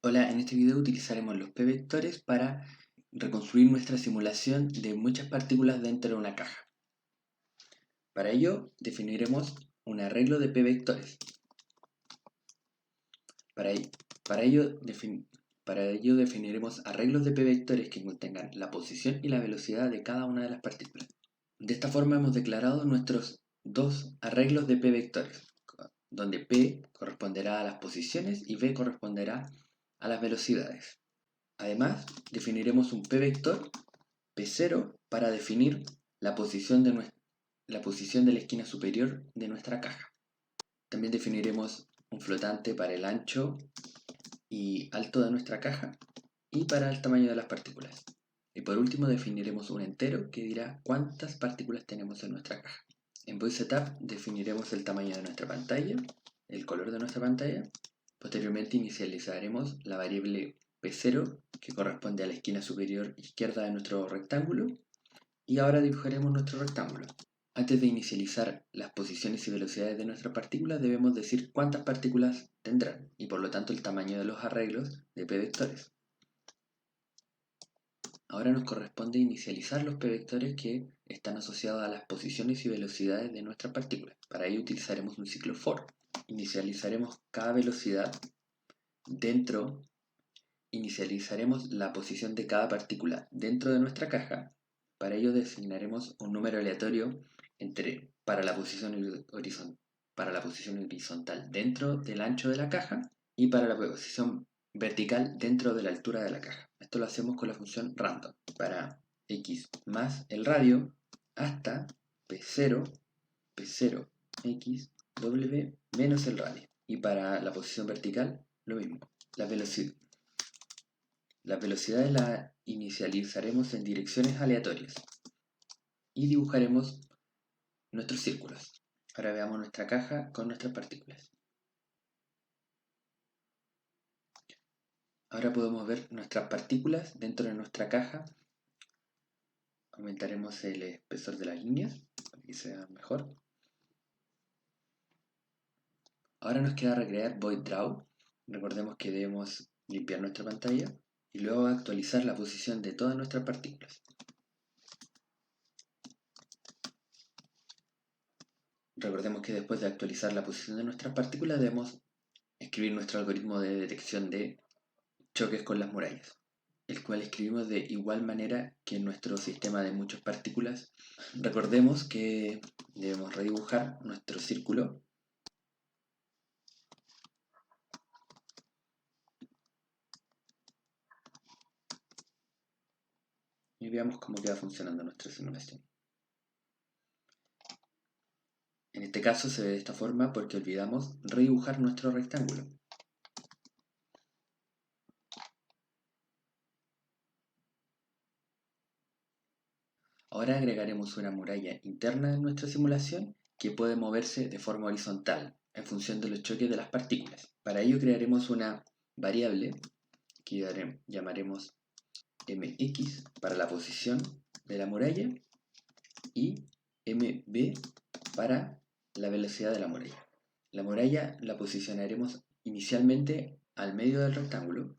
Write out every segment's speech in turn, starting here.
Hola, en este video utilizaremos los p-vectores para reconstruir nuestra simulación de muchas partículas dentro de una caja. Para ello, definiremos un arreglo de p-vectores. Para ello definiremos arreglos de p-vectores que contengan la posición y la velocidad de cada una de las partículas. De esta forma hemos declarado nuestros dos arreglos de p-vectores, donde p corresponderá a las posiciones y v corresponderá a las velocidades. Además, definiremos un p-vector p0 para definir la posición de la esquina superior de nuestra caja. También definiremos un flotante para el ancho y alto de nuestra caja y para el tamaño de las partículas. Y por último definiremos un entero que dirá cuántas partículas tenemos en nuestra caja. En Void Setup definiremos el tamaño de nuestra pantalla, el color de nuestra pantalla. Posteriormente inicializaremos la variable p0 que corresponde a la esquina superior izquierda de nuestro rectángulo. Y ahora dibujaremos nuestro rectángulo. Antes de inicializar las posiciones y velocidades de nuestras partículas debemos decir cuántas partículas tendrán y por lo tanto el tamaño de los arreglos de p-vectores. Ahora nos corresponde inicializar los p-vectores que están asociados a las posiciones y velocidades de nuestras partículas. Para ello utilizaremos un ciclo for. Inicializaremos cada velocidad inicializaremos la posición de cada partícula dentro de nuestra caja. Para ello designaremos un número aleatorio para la posición horizontal dentro del ancho de la caja y para la posición vertical dentro de la altura de la caja. Esto lo hacemos con la función random para x más el radio hasta p0 x w menos el radio. Y para la posición vertical lo mismo. Las velocidades las inicializaremos en direcciones aleatorias y dibujaremos nuestros círculos. Ahora veamos nuestra caja con nuestras partículas. Ahora podemos ver nuestras partículas dentro de nuestra caja. Aumentaremos el espesor de las líneas para que sea mejor. Ahora nos queda recrear Void Draw. Recordemos que debemos limpiar nuestra pantalla y luego actualizar la posición de todas nuestras partículas. Recordemos que después de actualizar la posición de nuestras partículas debemos escribir nuestro algoritmo de detección de choques con las murallas, el cual escribimos de igual manera que en nuestro sistema de muchas partículas. Recordemos que debemos redibujar nuestro círculo y veamos cómo queda funcionando nuestra simulación. En este caso se ve de esta forma porque olvidamos redibujar nuestro rectángulo. Ahora agregaremos una muralla interna en nuestra simulación que puede moverse de forma horizontal en función de los choques de las partículas. Para ello crearemos una variable que llamaremos mx para la posición de la muralla y mb para la velocidad de la muralla. La muralla la posicionaremos inicialmente al medio del rectángulo.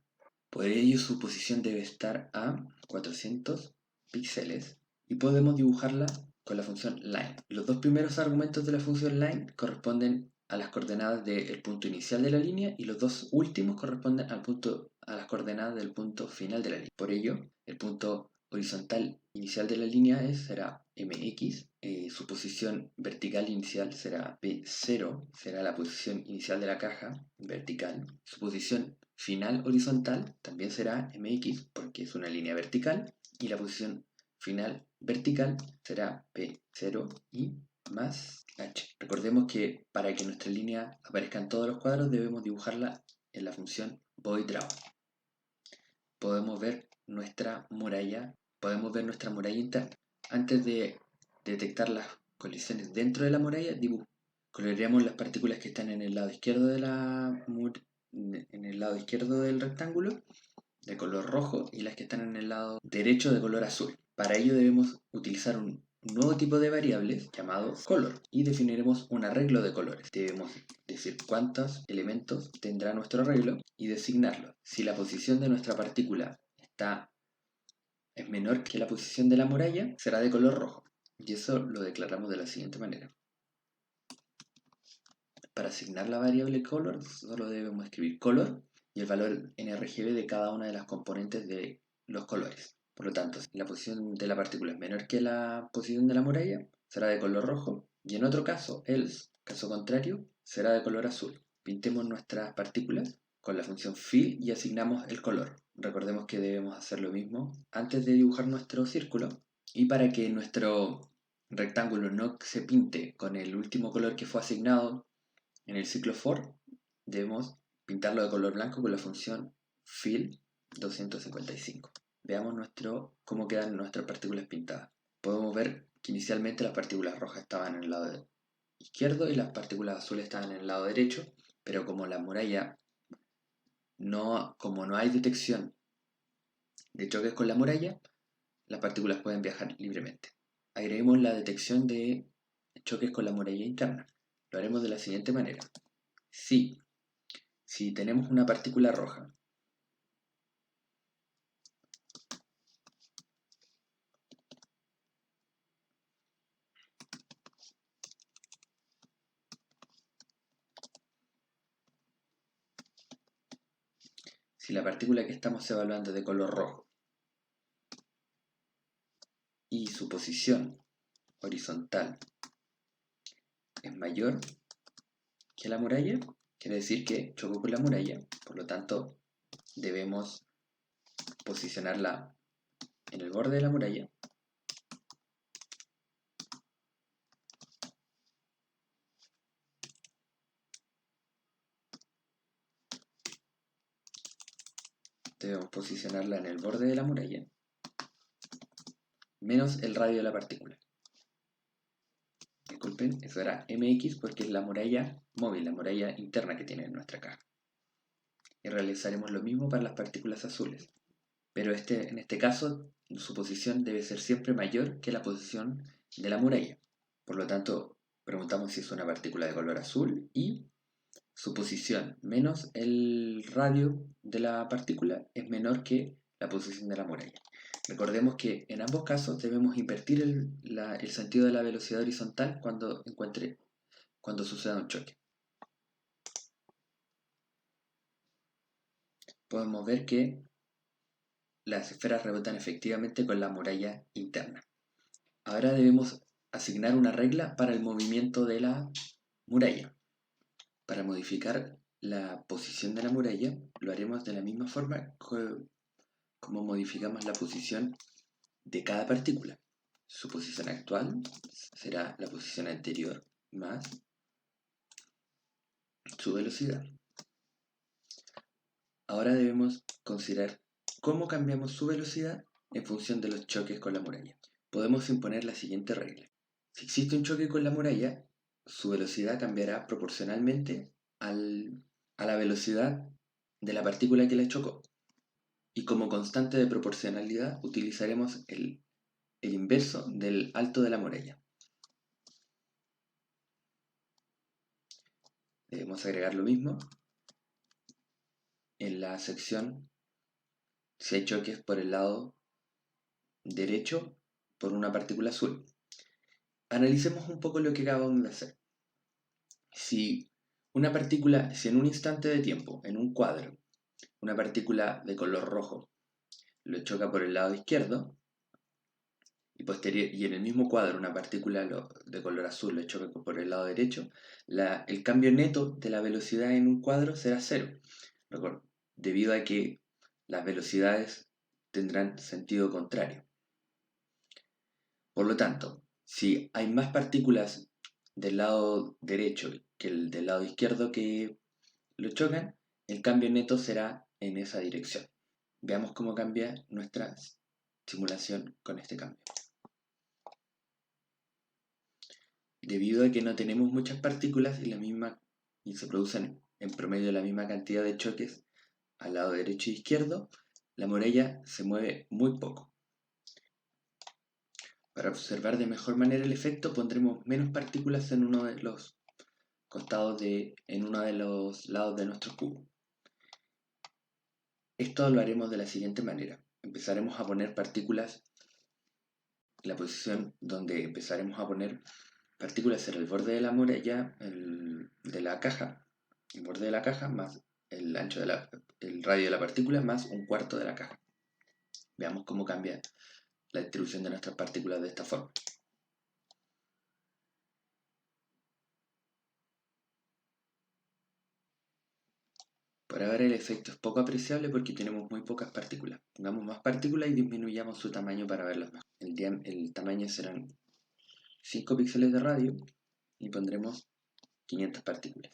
Por ello su posición debe estar a 400 píxeles y podemos dibujarla con la función line. Los dos primeros argumentos de la función line corresponden a las coordenadas del punto inicial de la línea y los dos últimos corresponden a las coordenadas del punto final de la línea. Por ello, el punto horizontal inicial de la línea será mx, su posición vertical inicial será p0, será la posición inicial de la caja vertical, su posición final horizontal también será mx porque es una línea vertical y la posición final vertical será p0 y más h. Recordemos que para que nuestra línea aparezca en todos los cuadros debemos dibujarla en la función void draw. Podemos ver nuestra muralla interna. Antes de detectar las colisiones dentro de la muralla, coloreamos las partículas que están en el lado izquierdo del rectángulo de color rojo y las que están en el lado derecho de color azul. Para ello debemos utilizar un un nuevo tipo de variables llamado color y definiremos un arreglo de colores. Debemos decir cuántos elementos tendrá nuestro arreglo y designarlo. Si la posición de nuestra partícula es menor que la posición de la muralla, será de color rojo. Y eso lo declaramos de la siguiente manera. Para asignar la variable color, solo debemos escribir color y el valor nRGB de cada una de las componentes de los colores. Por lo tanto, si la posición de la partícula es menor que la posición de la muralla, será de color rojo. Y en otro caso, else, caso contrario, será de color azul. Pintemos nuestras partículas con la función fill y asignamos el color. Recordemos que debemos hacer lo mismo antes de dibujar nuestro círculo. Y para que nuestro rectángulo no se pinte con el último color que fue asignado en el ciclo for, debemos pintarlo de color blanco con la función fill 255. Veamos cómo quedan nuestras partículas pintadas. Podemos ver que inicialmente las partículas rojas estaban en el lado izquierdo y las partículas azules estaban en el lado derecho, pero como la muralla como no hay detección de choques con la muralla, las partículas pueden viajar libremente. Agreguemos la detección de choques con la muralla interna. Lo haremos de la siguiente manera. Si tenemos una partícula roja si la partícula que estamos evaluando es de color rojo y su posición horizontal es mayor que la muralla, quiere decir que chocó con la muralla, por lo tanto debemos posicionarla en el borde de la muralla menos el radio de la partícula. Disculpen, eso era mx porque es la muralla móvil, la muralla interna que tiene nuestra caja. Y realizaremos lo mismo para las partículas azules, pero en este caso su posición debe ser siempre mayor que la posición de la muralla. Por lo tanto, preguntamos si es una partícula de color azul y su posición menos el radio de la partícula es menor que la posición de la muralla. Recordemos que en ambos casos debemos invertir el sentido de la velocidad horizontal cuando suceda un choque. Podemos ver que las esferas rebotan efectivamente con la muralla interna. Ahora debemos asignar una regla para el movimiento de la muralla. Para modificar la posición de la muralla, lo haremos de la misma forma como modificamos la posición de cada partícula. Su posición actual será la posición anterior más su velocidad. Ahora debemos considerar cómo cambiamos su velocidad en función de los choques con la muralla. Podemos imponer la siguiente regla. Si existe un choque con la muralla, su velocidad cambiará proporcionalmente a la velocidad de la partícula que la chocó. Y como constante de proporcionalidad utilizaremos el inverso del alto de la muralla. Debemos agregar lo mismo en la sección si hay choques por el lado derecho por una partícula azul. Analicemos un poco lo que acabamos de hacer. Si en un instante de tiempo, en un cuadro, una partícula de color rojo lo choca por el lado izquierdo y en el mismo cuadro una partícula de color azul lo choca por el lado derecho, el cambio neto de la velocidad en un cuadro será cero, debido a que las velocidades tendrán sentido contrario. Por lo tanto, si hay más partículas del lado derecho que el del lado izquierdo que lo chocan, el cambio neto será en esa dirección. Veamos cómo cambia nuestra simulación con este cambio. Debido a que no tenemos muchas partículas y se producen en promedio la misma cantidad de choques al lado derecho e izquierdo, la muralla se mueve muy poco. Para observar de mejor manera el efecto pondremos menos partículas en uno de los en uno de los lados de nuestro cubo. Esto lo haremos de la siguiente manera. Empezaremos a poner partículas, la posición donde empezaremos a poner partículas será el borde de la muralla de la caja, el borde de la caja más el ancho el radio de la partícula más un cuarto de la caja. Veamos cómo cambia la distribución de nuestras partículas de esta forma. Por ahora el efecto es poco apreciable porque tenemos muy pocas partículas. Pongamos más partículas y disminuyamos su tamaño para verlas mejor. El tamaño serán 5 píxeles de radio y pondremos 500 partículas.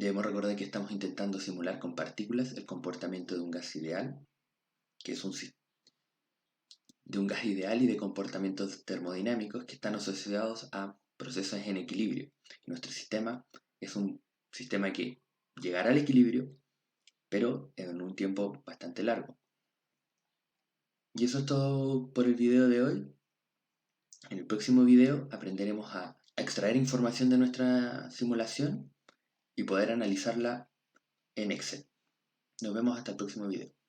Debemos recordar que estamos intentando simular con partículas el comportamiento de un gas ideal, que es de un gas ideal y de comportamientos termodinámicos que están asociados a procesos en equilibrio. Nuestro sistema es un sistema que llegará al equilibrio, pero en un tiempo bastante largo. Y eso es todo por el video de hoy. En el próximo video aprenderemos a extraer información de nuestra simulación y poder analizarla en Excel. Nos vemos hasta el próximo video.